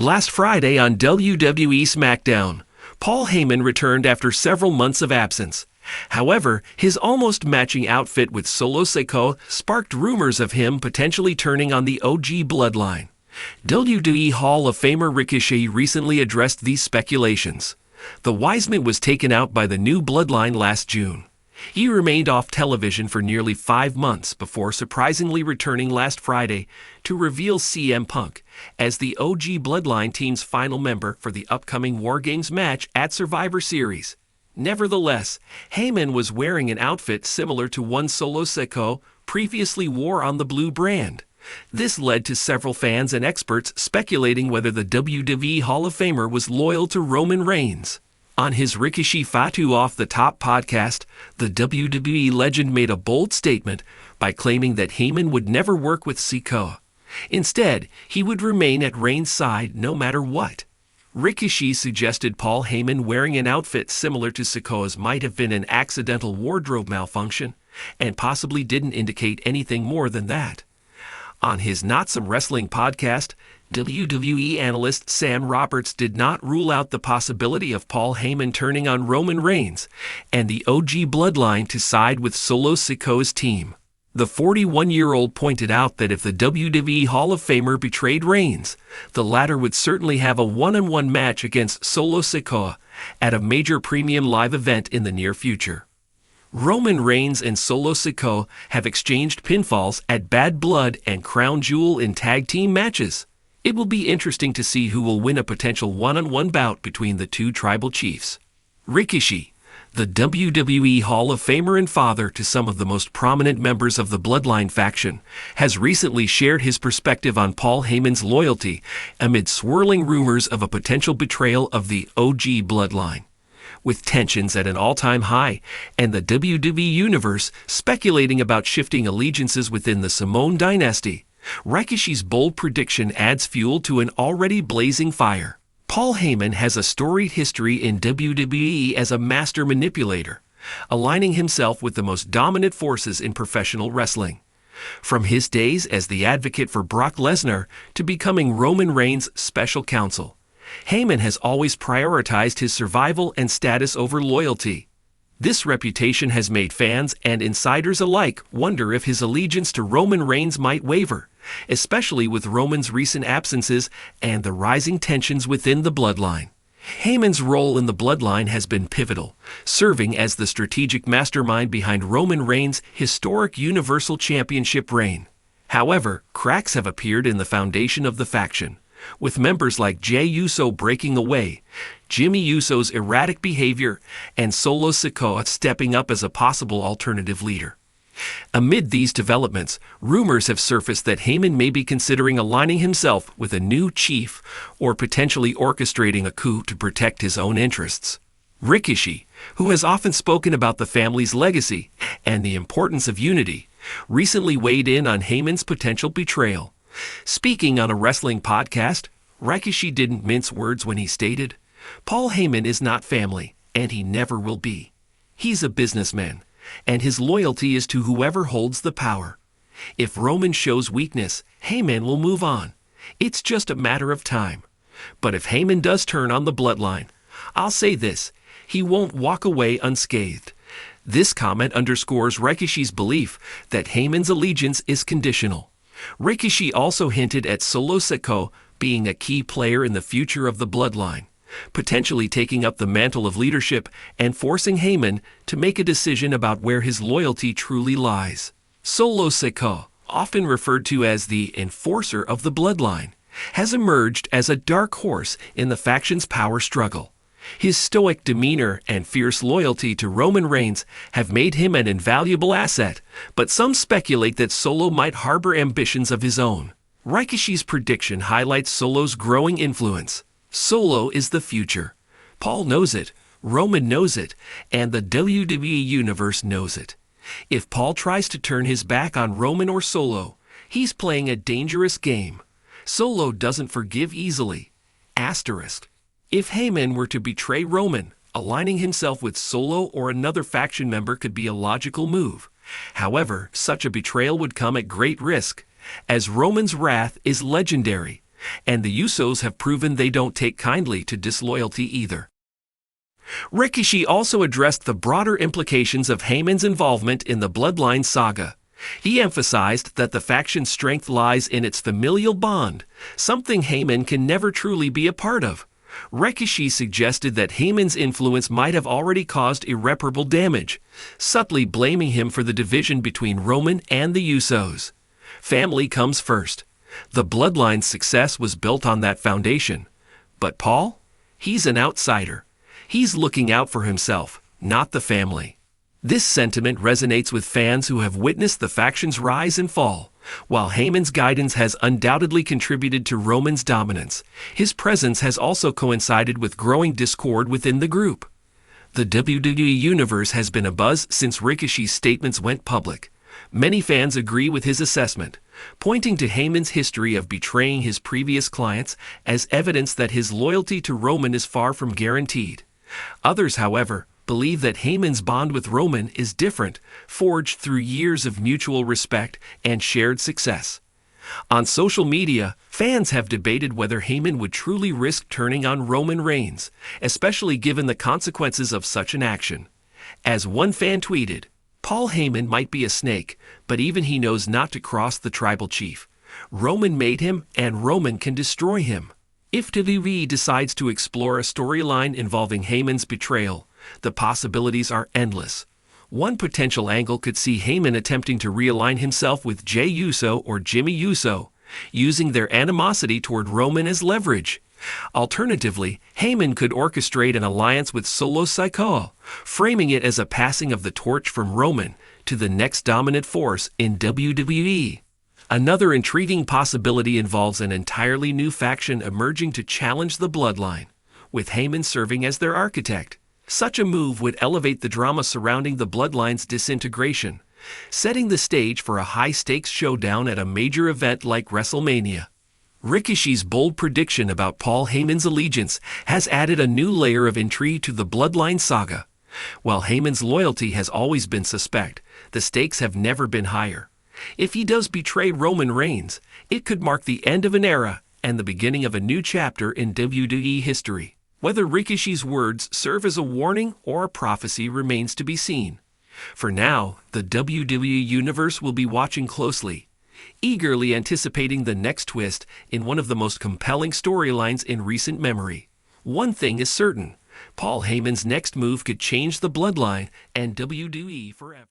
Last Friday on WWE SmackDown, Paul Heyman returned after several months of absence. However, his almost matching outfit with Solo Sikoa sparked rumors of him potentially turning on the OG bloodline. WWE Hall of Famer Rikishi recently addressed these speculations. The Wiseman was taken out by the new bloodline last June. He remained off television for nearly 5 months before surprisingly returning last Friday to reveal CM Punk as the OG Bloodline team's final member for the upcoming War Games match at Survivor Series. Nevertheless, Heyman was wearing an outfit similar to one Solo Sikoa previously wore on the Blue brand. This led to several fans and experts speculating whether the WWE Hall of Famer was loyal to Roman Reigns. On his Rikishi Fatu Off the Top podcast, the WWE legend made a bold statement by claiming that Heyman would never work with Sikoa. Instead, he would remain at Reigns' side no matter what. Rikishi suggested Paul Heyman wearing an outfit similar to Sikoa's might have been an accidental wardrobe malfunction, and possibly didn't indicate anything more than that. On his Not Some Wrestling podcast, WWE analyst Sam Roberts did not rule out the possibility of Paul Heyman turning on Roman Reigns and the OG bloodline to side with Solo Sikoa's team. The 41-year-old pointed out that if the WWE Hall of Famer betrayed Reigns, the latter would certainly have a one-on-one match against Solo Sikoa at a major premium live event in the near future. Roman Reigns and Solo Sikoa have exchanged pinfalls at Bad Blood and Crown Jewel in tag team matches. It will be interesting to see who will win a potential one-on-one bout between the two tribal chiefs. Rikishi, the WWE Hall of Famer and father to some of the most prominent members of the Bloodline faction, has recently shared his perspective on Paul Heyman's loyalty amid swirling rumors of a potential betrayal of the OG Bloodline. With tensions at an all-time high and the WWE Universe speculating about shifting allegiances within the Samoan dynasty, Rikishi's bold prediction adds fuel to an already blazing fire. Paul Heyman has a storied history in WWE as a master manipulator, aligning himself with the most dominant forces in professional wrestling. From his days as the advocate for Brock Lesnar to becoming Roman Reigns' special counsel, Heyman has always prioritized his survival and status over loyalty. This reputation has made fans and insiders alike wonder if his allegiance to Roman Reigns might waver, especially with Roman's recent absences and the rising tensions within the bloodline. Heyman's role in the bloodline has been pivotal, serving as the strategic mastermind behind Roman Reigns' historic Universal Championship reign. However, cracks have appeared in the foundation of the faction, with members like Jey Uso breaking away, Jimmy Uso's erratic behavior, and Solo Sikoa stepping up as a possible alternative leader. Amid these developments, rumors have surfaced that Heyman may be considering aligning himself with a new chief or potentially orchestrating a coup to protect his own interests. Rikishi, who has often spoken about the family's legacy and the importance of unity, recently weighed in on Heyman's potential betrayal. Speaking on a wrestling podcast, Rikishi didn't mince words when he stated, "Paul Heyman is not family, and he never will be. He's a businessman, and his loyalty is to whoever holds the power. If Roman shows weakness, Heyman will move on. It's just a matter of time. But if Heyman does turn on the bloodline, I'll say this, he won't walk away unscathed." This comment underscores Rikishi's belief that Heyman's allegiance is conditional. Rikishi also hinted at Solo Sikoa being a key player in the future of the bloodline, potentially taking up the mantle of leadership and forcing Heyman to make a decision about where his loyalty truly lies. Solo Sikoa, often referred to as the enforcer of the bloodline, has emerged as a dark horse in the faction's power struggle. His stoic demeanor and fierce loyalty to Roman Reigns have made him an invaluable asset, but some speculate that Solo might harbor ambitions of his own. Rikishi's prediction highlights Solo's growing influence. Solo is the future. Paul knows it, Roman knows it, and the WWE Universe knows it. If Paul tries to turn his back on Roman or Solo, he's playing a dangerous game. Solo doesn't forgive easily. Asterisk. If Heyman were to betray Roman, aligning himself with Solo or another faction member could be a logical move. However, such a betrayal would come at great risk, as Roman's wrath is legendary, And the Usos have proven they don't take kindly to disloyalty either. Rikishi also addressed the broader implications of Heyman's involvement in the Bloodline saga. He emphasized that the faction's strength lies in its familial bond, something Heyman can never truly be a part of. Rikishi suggested that Heyman's influence might have already caused irreparable damage, subtly blaming him for the division between Roman and the Usos. Family comes first. The Bloodline's success was built on that foundation. But Paul? He's an outsider. He's looking out for himself, not the family. This sentiment resonates with fans who have witnessed the faction's rise and fall. While Heyman's guidance has undoubtedly contributed to Roman's dominance, his presence has also coincided with growing discord within the group. The WWE Universe has been abuzz since Rikishi's statements went public. Many fans agree with his assessment, pointing to Heyman's history of betraying his previous clients as evidence that his loyalty to Roman is far from guaranteed. Others, however, believe that Heyman's bond with Roman is different, forged through years of mutual respect and shared success. On social media, fans have debated whether Heyman would truly risk turning on Roman Reigns, especially given the consequences of such an action. As one fan tweeted, "Paul Heyman might be a snake, but even he knows not to cross the tribal chief. Roman made him, and Roman can destroy him." If WWE decides to explore a storyline involving Heyman's betrayal, the possibilities are endless. One potential angle could see Heyman attempting to realign himself with Jey Uso or Jimmy Uso, using their animosity toward Roman as leverage. Alternatively, Heyman could orchestrate an alliance with Solo Sikoa, framing it as a passing of the torch from Roman to the next dominant force in WWE. Another intriguing possibility involves an entirely new faction emerging to challenge the Bloodline, with Heyman serving as their architect. Such a move would elevate the drama surrounding the Bloodline's disintegration, setting the stage for a high-stakes showdown at a major event like WrestleMania. Rikishi's bold prediction about Paul Heyman's allegiance has added a new layer of intrigue to the Bloodline saga. While Heyman's loyalty has always been suspect, the stakes have never been higher. If he does betray Roman Reigns, it could mark the end of an era and the beginning of a new chapter in WWE history. Whether Rikishi's words serve as a warning or a prophecy remains to be seen. For now, the WWE Universe will be watching closely, eagerly anticipating the next twist in one of the most compelling storylines in recent memory. One thing is certain, Paul Heyman's next move could change the Bloodline and WWE forever.